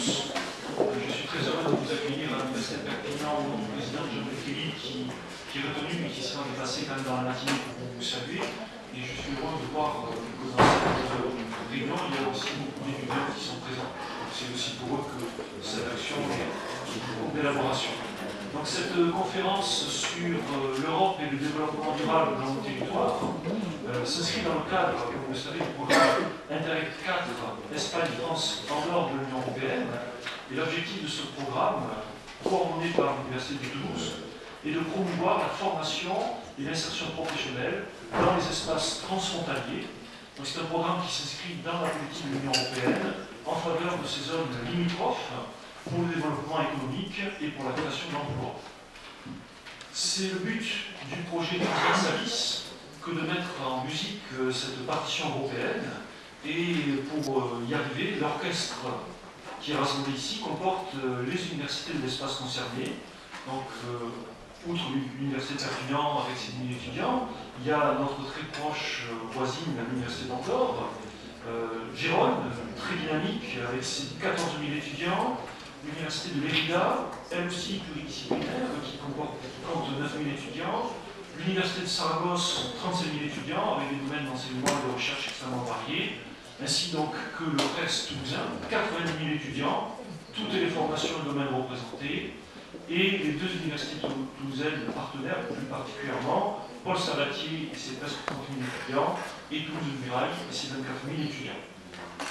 tous. Je suis très heureux de vous accueillir à l'Université de Perpignan, au nom du président Jean-Luc Philippe qui est retenu mais qui sera dépassé quand même dans la matinée pour vous saluer. Et je suis heureux de voir que dans cette réunion, il y a aussi beaucoup d'étudiants qui sont présents. C'est aussi pour eux que cette action est en cours d'élaboration. Donc cette conférence sur l'Europe et le développement durable dans nos territoires s'inscrit dans le cadre, comme vous le savez, du programme Interreg 4 Espagne-France en dehors de l'Union européenne. Et l'objectif de ce programme, coordonné par l'Université de Toulouse, est de promouvoir la formation et l'insertion professionnelle dans les espaces transfrontaliers. C'est un programme qui s'inscrit dans la politique de l'Union européenne en faveur de ces zones limitrophes pour le développement économique et pour la création d'emplois. C'est le but du projet Transversalis que de mettre en musique cette partition européenne, et pour y arriver, l'orchestre qui est rassemblé ici comporte les universités de l'espace concerné. Donc, outre l'université de Perpignan avec ses 10 000 étudiants, il y a notre très proche voisine, l'université d'Andorre, Gérone, très dynamique avec ses 14 000 étudiants, l'université de Lérida, elle aussi pluridisciplinaire, qui compte 9 000 étudiants, l'université de Saragosse, 35 000 étudiants, avec des domaines d'enseignement et de recherche extrêmement variés, ainsi donc que le reste toulousain, 80 000 étudiants, toutes les formations et domaines représentés, et les deux universités toulousaines partenaires, plus particulièrement, Paul Sabatier et ses presque 30 000 étudiants, et Toulouse-Muraille et ses 24 000 étudiants.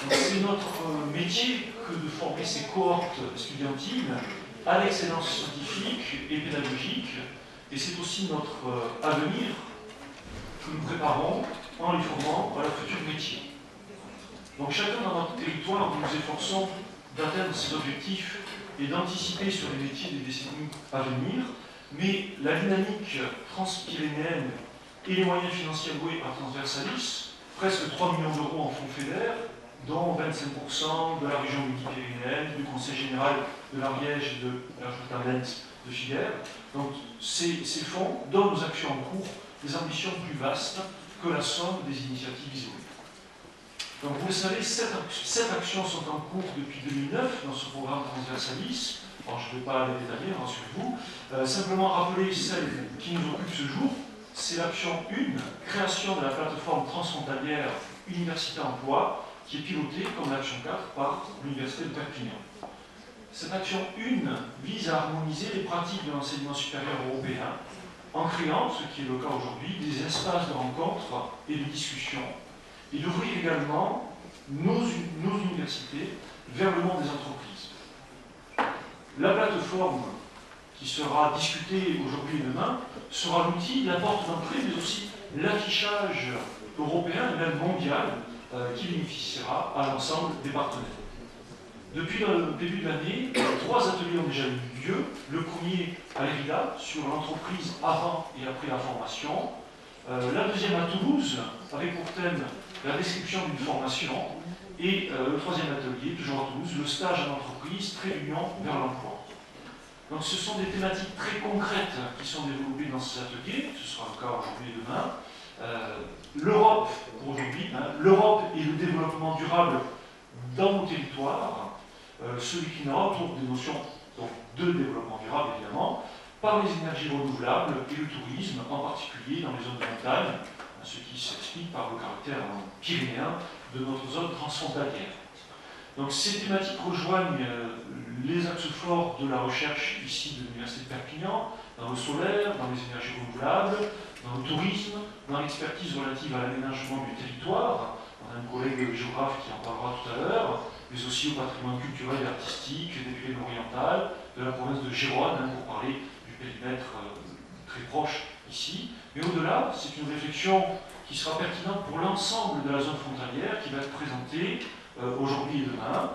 C'est notre métier que de former ces cohortes estudiantines à l'excellence scientifique et pédagogique, et c'est aussi notre avenir que nous préparons en les formant à leur futur métier. Donc chacun dans notre territoire, nous nous efforçons d'atteindre ces objectifs et d'anticiper sur les métiers des décennies à venir, mais la dynamique transpyrénéenne et les moyens financiers alloués par Transversalis, presque 3 millions d'euros en fonds FEDER, dont 25% de la région midi-pyrénéenne, du Conseil général de l'Ariège et de l'Argentin de Figueres. Donc ces fonds donnent aux actions en cours des ambitions plus vastes que la somme des initiatives isolées. Donc vous le savez, 7 actions sont en cours depuis 2009 dans ce programme Transversalis. Alors je ne vais pas les détailler, rassurez-vous. Simplement rappeler celle qui nous occupe ce jour. C'est l'action 1, création de la plateforme transfrontalière Université Emploi, qui est pilotée comme l'action 4 par l'Université de Perpignan. Cette action 1 vise à harmoniser les pratiques de l'enseignement supérieur européen en créant, ce qui est le cas aujourd'hui, des espaces de rencontre et de discussion, et d'ouvrir également nos universités vers le monde des entreprises. La plateforme qui sera discutée aujourd'hui et demain sera l'outil, la porte d'entrée, mais aussi l'affichage européen et même mondial qui bénéficiera à l'ensemble des partenaires. Depuis le début de l'année, 3 ateliers ont déjà eu lieu. Le premier à Lérida sur l'entreprise avant et après la formation. La deuxième à Toulouse, avec pour thème la description d'une formation. Et le troisième atelier, toujours à Toulouse, le stage en entreprise, trait d'union vers l'emploi. Donc ce sont des thématiques très concrètes qui sont développées dans ces ateliers, ce sera le cas aujourd'hui et demain. L'Europe, pour aujourd'hui, l'Europe et le développement durable dans nos territoires, celui qui n'aura autour des notions donc, de développement durable, évidemment, par les énergies renouvelables et le tourisme, en particulier dans les zones de montagne, ce qui s'explique par le caractère pyrénéen de notre zone transfrontalière. Donc ces thématiques rejoignent les axes forts de la recherche ici de l'Université de Perpignan, dans le solaire, dans les énergies renouvelables, dans le tourisme, dans l'expertise relative à l'aménagement du territoire. On a un collègue géographe qui en parlera tout à l'heure, mais aussi au patrimoine culturel et artistique des Pyrénées-Orientales, de la province de Gérone, pour parler du périmètre très proche ici. Mais au-delà, c'est une réflexion qui sera pertinente pour l'ensemble de la zone frontalière qui va être présentée aujourd'hui et demain.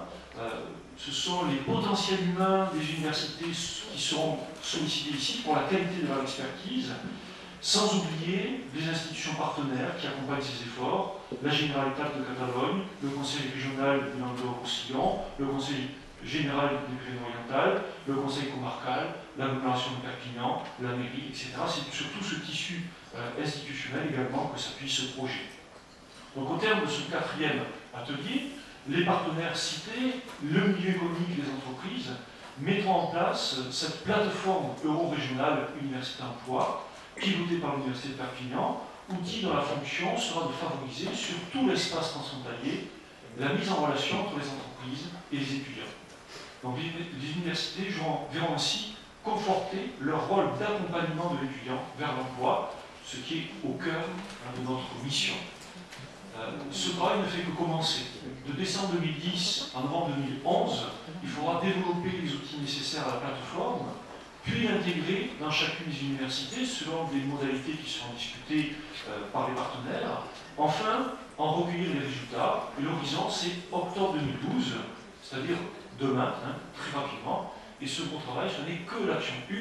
Ce sont les potentiels humains des universités qui seront sollicités ici pour la qualité de leur expertise, sans oublier les institutions partenaires qui accompagnent ces efforts, la Généralitat de Catalogne, le Conseil régional du Languedoc-Roussillon, le Conseil général des Pyrénées-Orientales, le Conseil comarcal, l'agglomération de Perpignan, la mairie, etc. C'est surtout ce tissu institutionnel également que s'appuie ce projet. Donc au terme de ce 4e atelier, les partenaires cités, le milieu économique et les entreprises mettront en place cette plateforme euro-régionale Université Emploi, pilotée par l'Université de Perpignan, outil dont la fonction sera de favoriser sur tout l'espace transfrontalier la mise en relation entre les entreprises et les étudiants. Donc les universités verront ainsi conforter leur rôle d'accompagnement de l'étudiant vers l'emploi, ce qui est au cœur de notre mission. Ce travail ne fait que commencer. De décembre 2010 à novembre 2011, il faudra développer les outils nécessaires à la plateforme, puis l'intégrer dans chacune des universités selon des modalités qui seront discutées par les partenaires. Enfin, en recueillir les résultats. Et l'horizon, c'est octobre 2012, c'est-à-dire demain, très rapidement. Et ce gros travail, ce n'est que l'action 1,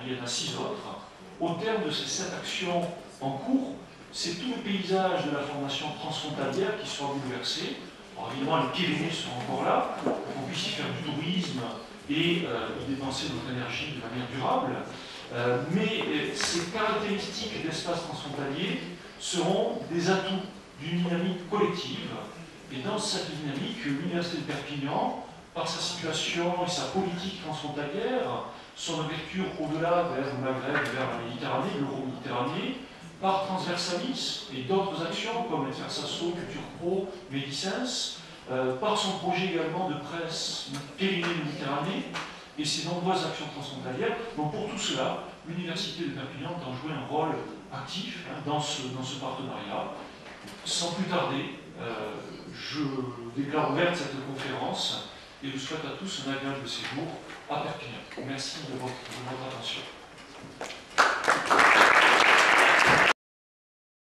il y en a 6 autres. Au terme de ces 7 actions en cours, c'est tout le paysage de la formation transfrontalière qui sera bouleversé. Alors évidemment, les Pyrénées seront encore là, pour qu'on puisse y faire du tourisme et y dépenser notre énergie de manière durable. Mais ces caractéristiques d'espace transfrontalier seront des atouts d'une dynamique collective. Et dans cette dynamique, l'Université de Perpignan, par sa situation et sa politique transfrontalière, son ouverture au-delà vers le Maghreb, vers la Méditerranée, l'Euro-Méditerranée, par transversalisme et d'autres actions comme Intersasso, Culture Pro, Médicens, par son projet également de presse Pyrénées-Méditerranée et ses nombreuses actions transfrontalières. Donc pour tout cela, l'Université de Perpignan entend jouer un rôle actif dans ce partenariat. Sans plus tarder, je déclare ouverte cette conférence et vous souhaite à tous un agréable séjour à Perpignan. Merci de votre attention.